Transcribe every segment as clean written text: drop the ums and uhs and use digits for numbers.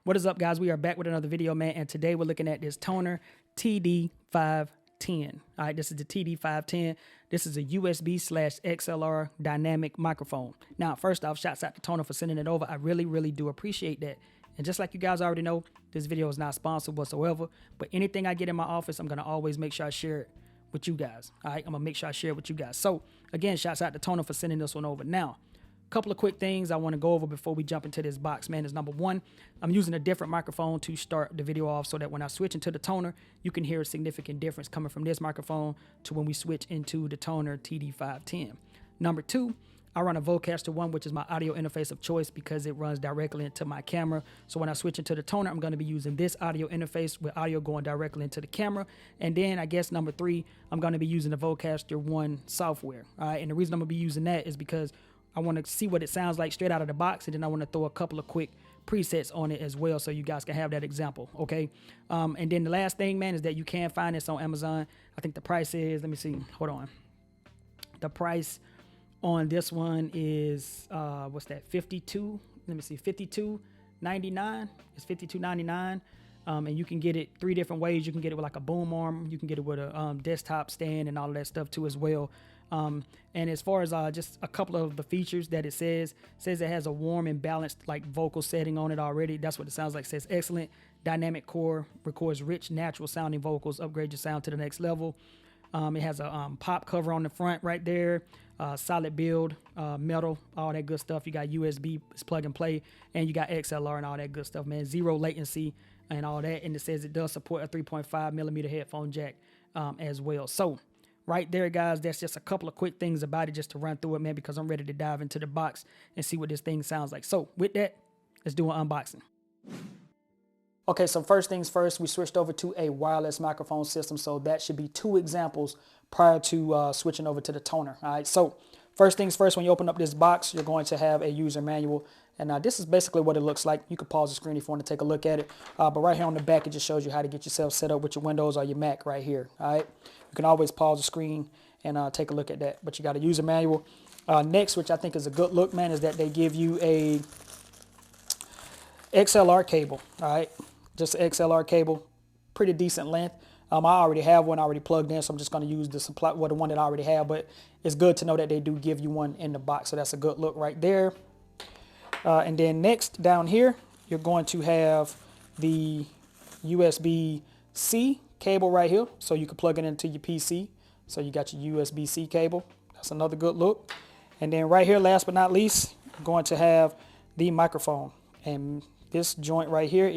What is up, guys? We are back with another video, man, and today we're looking at this Tonor TD510. All right, this is the TD510. This is a USB/XLR dynamic microphone. Now, first off, shouts out to Tonor for sending it over. I really do appreciate that. And just like you guys already know, this video is not sponsored whatsoever, but anything I get in my office, I'm going to always make sure I share it with you guys. All right, I'm going to make sure I share it with you guys. So, again, shouts out to Tonor for sending this one over. Now, couple of quick things I want to go over before we jump into this box, man, is number one, I'm using a different microphone to start the video off so that when I switch into the Tonor, you can hear a significant difference coming from this microphone to when we switch into the Tonor TD510. Number two, I run a Vocaster 1, which is my audio interface of choice because it runs directly into my camera. So when I switch into the Tonor, I'm going to be using this audio interface with audio going directly into the camera. And then I guess number three, I'm going to be using the Vocaster 1 software. All right, and the reason I'm going to be using that is because I want to see what it sounds like straight out of the box, and then I want to throw a couple of quick presets on it as well so you guys can have that example, okay? And then the last thing, man, is that you can find this on Amazon. I think the price is, let me see, hold on. The price on this one is, what's that, 52? Let me see, 52.99. It's 52.99. And you can get it three different ways. You can get it with like a boom arm. You can get it with a desktop stand and all of that stuff too as well. And as far as just a couple of the features that it says it has a warm and balanced like vocal setting on it already. That's what it sounds like. It says excellent dynamic core, records rich, natural sounding vocals, upgrade your sound to the next level. It has a pop cover on the front right there, solid build, metal, all that good stuff. You got USB, it's plug and play, and you got XLR and all that good stuff, man. Zero latency and all that. And it says it does support a 3.5 millimeter headphone jack as well. So right there, guys, that's just a couple of quick things about it just to run through it, man, because I'm ready to dive into the box and see what this thing sounds like. So with that, let's do an unboxing. Okay, so first things first, we switched over to a wireless microphone system. So that should be two examples prior to switching over to the Tonor. All right, so first things first, when you open up this box, you're going to have a user manual. And this is basically what it looks like. You can pause the screen if you want to take a look at it. But right here on the back, it just shows you how to get yourself set up with your Windows or your Mac right here. All right, you can always pause the screen and take a look at that. But you got a user manual. Next, which I think is a good look, man, is that they give you a XLR cable. All right, just an XLR cable, pretty decent length. I already have one already plugged in, so I'm just going to use the one that I already have. But it's good to know that they do give you one in the box, so that's a good look right there. And then next down here, you're going to have the USB-C cable right here, so you can plug it into your PC. So you got your USB-C cable. That's another good look. And then right here, last but not least, you're going to have the microphone. And this joint right here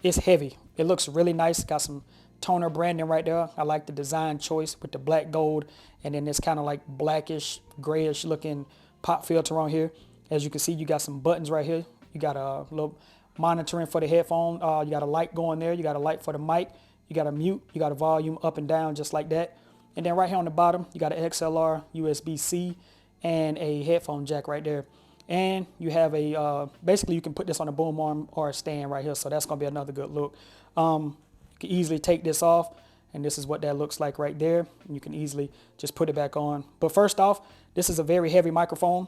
it's heavy. It looks really nice. Got some Tonor branding right there. I like the design choice with the black gold, and then this kind of like blackish, grayish looking pop filter on here. As you can see, you got some buttons right here. You got a little monitoring for the headphone. You got a light going there. You got a light for the mic. You got a mute. You got a volume up and down just like that. And then right here on the bottom, you got an XLR, USB-C, and a headphone jack right there. And you have a, basically you can put this on a boom arm or a stand right here. So that's going to be another good look. You can easily take this off. And this is what that looks like right there. And you can easily just put it back on. But first off, this is a very heavy microphone.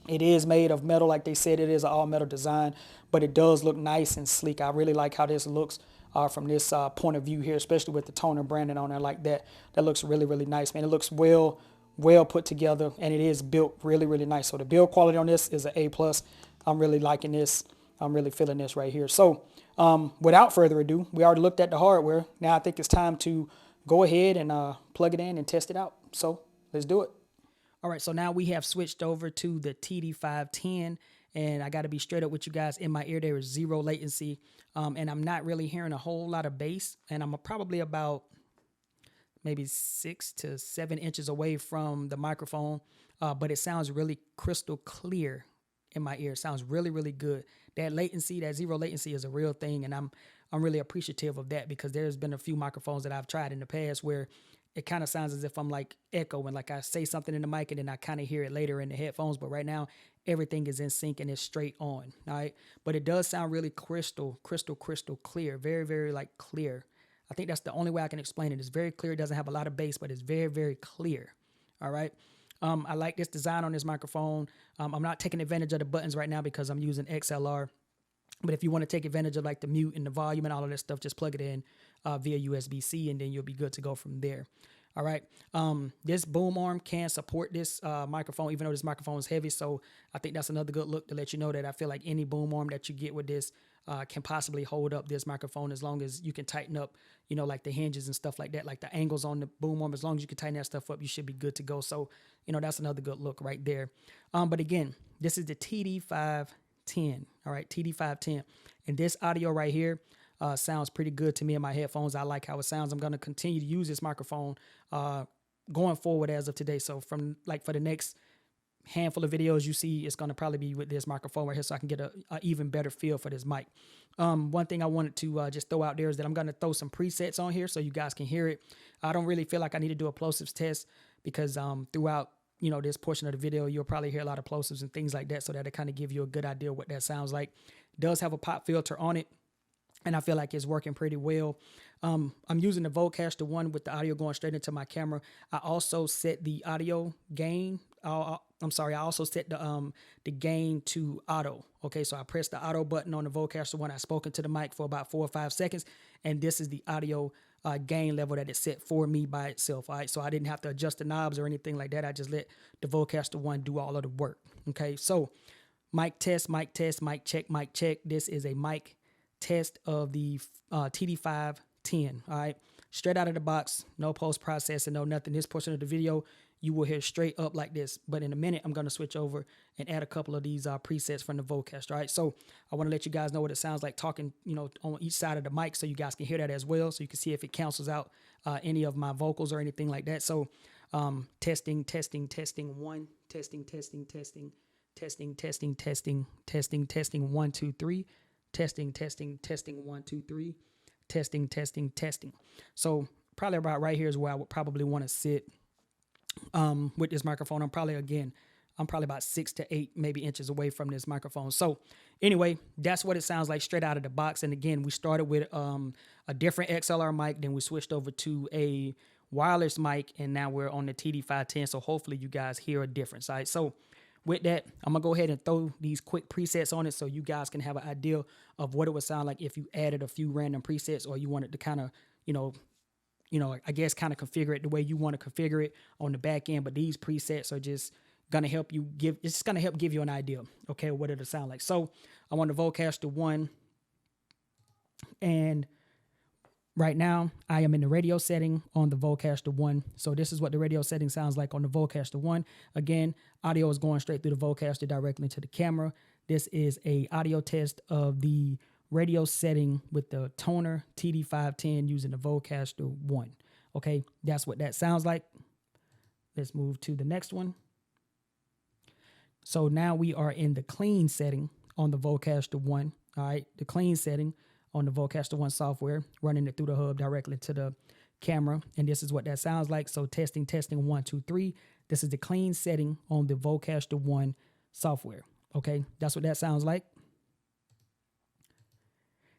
It is made of metal, like they said. It is an all-metal design, but it does look nice and sleek. I really like how this looks from this point of view here, especially with the Tonor branding on there like that. That looks really nice, man. It looks well put together, and it is built really nice. So the build quality on this is an A+. I'm really liking this. I'm really feeling this right here. So without further ado, we already looked at the hardware. Now I think it's time to go ahead and plug it in and test it out. So let's do it. All right, so now we have switched over to the TD510, and I got to be straight up with you guys. In my ear, there is zero latency, and I'm not really hearing a whole lot of bass, and I'm probably about maybe 6 to 7 inches away from the microphone, but it sounds really crystal clear in my ear. It sounds really good. That latency, that zero latency is a real thing, and I'm really appreciative of that because there's been a few microphones that I've tried in the past where it kind of sounds as if I'm like echoing, like I say something in the mic and then I kind of hear it later in the headphones. But right now, everything is in sync and it's straight on. All right. But it does sound really crystal clear. Very like clear. I think that's the only way I can explain it. It's very clear. It doesn't have a lot of bass, but it's very clear. All right. I like this design on this microphone. I'm not taking advantage of the buttons right now because I'm using XLR. But if you want to take advantage of like the mute and the volume and all of that stuff, just plug it in via USB-C, and then you'll be good to go from there. All right. This boom arm can support this microphone, even though this microphone is heavy. So I think that's another good look to let you know that I feel like any boom arm that you get with this can possibly hold up this microphone, as long as you can tighten up, you know, like the hinges and stuff like that, like the angles on the boom arm. As long as you can tighten that stuff up, you should be good to go. So, you know, that's another good look right there. But again, this is the TD510. All right, TD510. And this audio right here sounds pretty good to me in my headphones. I like how it sounds. I'm going to continue to use this microphone going forward as of today. So from like for the next handful of videos you see, it's going to probably be with this microphone right here, so I can get a even better feel for this mic. One thing I wanted to just throw out there is that I'm going to throw some presets on here so you guys can hear it. I don't really feel like I need to do a plosives test, because throughout, you know, this portion of the video, you'll probably hear a lot of plosives and things like that, so that it kind of give you a good idea of what that sounds like. It does have a pop filter on it, and I feel like it's working pretty well. I'm using the Vocaster 1 with the audio going straight into my camera. I also set the audio gain. I also set the gain to auto. Okay, so I pressed the auto button on the Vocaster 1. I spoke into the mic for about 4 or 5 seconds, and this is the audio gain level that it set for me by itself. All right, so I didn't have to adjust the knobs or anything like that. I just let the Vocaster 1 do all of the work. Okay, so mic test, mic check, mic check. This is a mic test of the TD510. All right, straight out of the box, no post processing, no nothing. This portion of the video you will hear straight up like this, but in a minute I'm going to switch over and add a couple of these presets from the Vocaster. All right, so I want to let you guys know what it sounds like talking, you know, on each side of the mic, so you guys can hear that as well, so you can see if it cancels out any of my vocals or anything like that. So testing 1, testing 1, 2 3, testing 1 2 3, testing. So probably about right here is where I would probably want to sit with this microphone. I'm probably about 6 to 8 maybe inches away from this microphone. So anyway, that's what it sounds like straight out of the box. And again, we started with a different XLR mic, then we switched over to a wireless mic, and now we're on the TD510. So hopefully you guys hear a difference. All right, so with that, I'm gonna go ahead and throw these quick presets on it so you guys can have an idea of what it would sound like if you added a few random presets, or you wanted to kind of, I guess kind of configure it the way you want to configure it on the back end. But these presets are just gonna help you give you an idea, okay, what it'll sound like. So I'm on the Vocaster 1, and right now I am in the radio setting on the Vocaster 1. So this is what the radio setting sounds like on the Vocaster 1. Again, audio is going straight through the Vocaster directly into the camera. This is a audio test of the radio setting with the Tonor TD510 using the Vocaster 1. Okay, that's what that sounds like. Let's move to the next one. So now we are in the clean setting on the Vocaster 1. All right, the clean setting on the Vocaster 1 software, running it through the hub directly to the camera. And this is what that sounds like. So testing 1 2 3. This is the clean setting on the Vocaster 1 software. Okay, that's what that sounds like.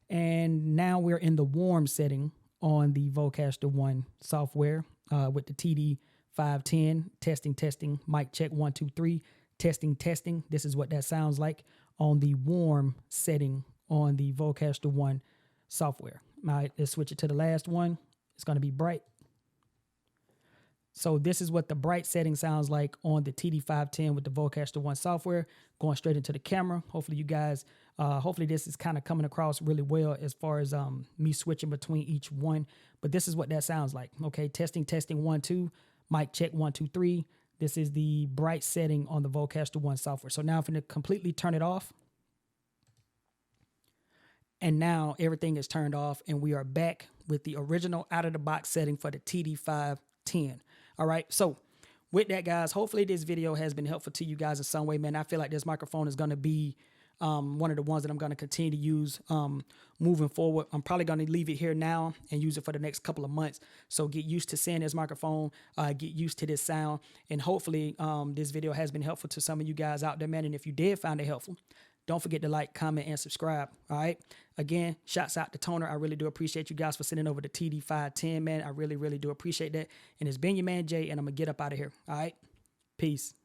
And now we're in the warm setting on the Vocaster 1 software with the TD510. Testing, mic check 1 2 3. Testing. This is what that sounds like on the warm setting on the Vocaster 1 software. All right, let's switch it to the last one. It's going to be bright. So this is what the bright setting sounds like on the TD510 with the Vocaster 1 software, going straight into the camera. Hopefully you guys, hopefully this is kind of coming across really well as far as me switching between each one. But this is what that sounds like. Okay, testing 1 2, mic check 1 2 3. This is the bright setting on the Vocaster 1 software. So now I'm going to completely turn it off. And now everything is turned off, and we are back with the original out-of-the-box setting for the TD510. All right, so with that, guys, hopefully this video has been helpful to you guys in some way, man. I feel like this microphone is going to be one of the ones that I'm going to continue to use moving forward. I'm probably going to leave it here now and use it for the next couple of months. So get used to seeing this microphone, get used to this sound, and hopefully this video has been helpful to some of you guys out there, man. And if you did find it helpful, don't forget to like, comment, and subscribe. All right. Again, shouts out to Tonor. I really do appreciate you guys for sending over the TD510, man. I really, really do appreciate that. And it's been your man, Jay, and I'm going to get up out of here. All right. Peace.